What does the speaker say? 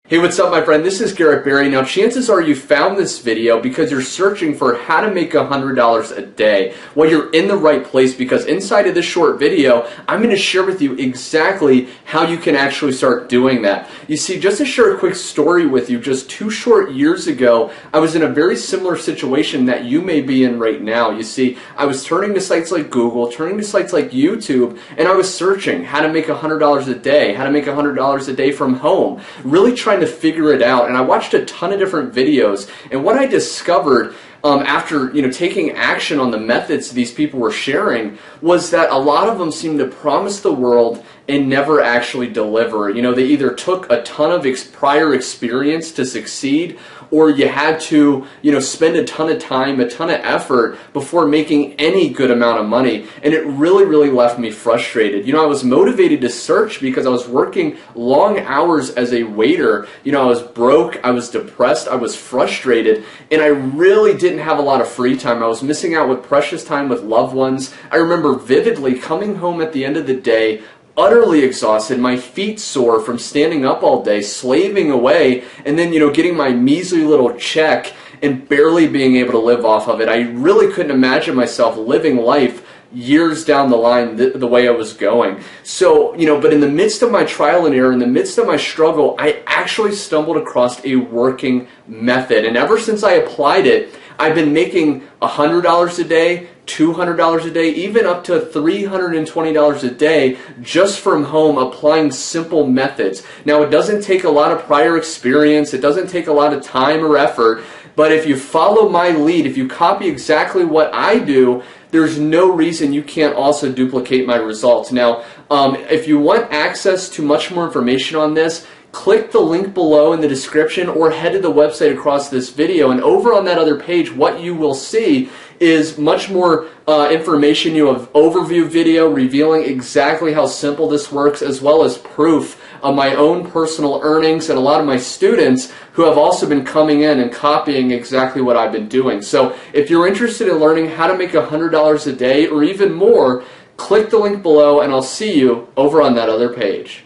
Hey, what's up, my friend? This is Garrett Berry. Now, chances are you found this video because you're searching for how to make $100 a day. Well, you're in the right place because inside of this short video, I'm going to share with you exactly how you can actually start doing that. You see, just to share a quick story with you, just 2 short years ago, I was in a very similar situation that you may be in right now. You see, I was turning to sites like Google, turning to sites like YouTube, and I was searching how to make $100 a day, how to make $100 a day from home, really trying to figure it out. And I watched a ton of different videos, and what I discovered after taking action on the methods these people were sharing was that a lot of them seemed to promise the world and never actually deliver. They either took a ton of prior experience to succeed, or you had to spend a ton of time, a ton of effort before making any good amount of money. And it really left me frustrated. I was motivated to search because I was working long hours as a waiter. I was broke, I was depressed, I was frustrated, and I really didn't have a lot of free time. I was missing out with precious time with loved ones. I remember vividly coming home at the end of the day utterly exhausted, my feet sore from standing up all day, slaving away, and then getting my measly little check and barely being able to live off of it. I really couldn't imagine myself living life years down the line the way I was going. So, but in the midst of my trial and error, in the midst of my struggle, I actually stumbled across a working method. And ever since I applied it, I've been making $100 a day, $200 a day, even up to $320 a day just from home, applying simple methods. Now, it doesn't take a lot of prior experience, it doesn't take a lot of time or effort, but if you follow my lead, if you copy exactly what I do, there's no reason you can't also duplicate my results. Now, if you want access to much more information on this, click the link below in the description or head to the website across this video, and over on that other page what you will see is much more information. You have overview video revealing exactly how simple this works, as well as proof of my own personal earnings and a lot of my students who have also been coming in and copying exactly what I've been doing. So if you're interested in learning how to make $100 a day or even more, click the link below and I'll see you over on that other page.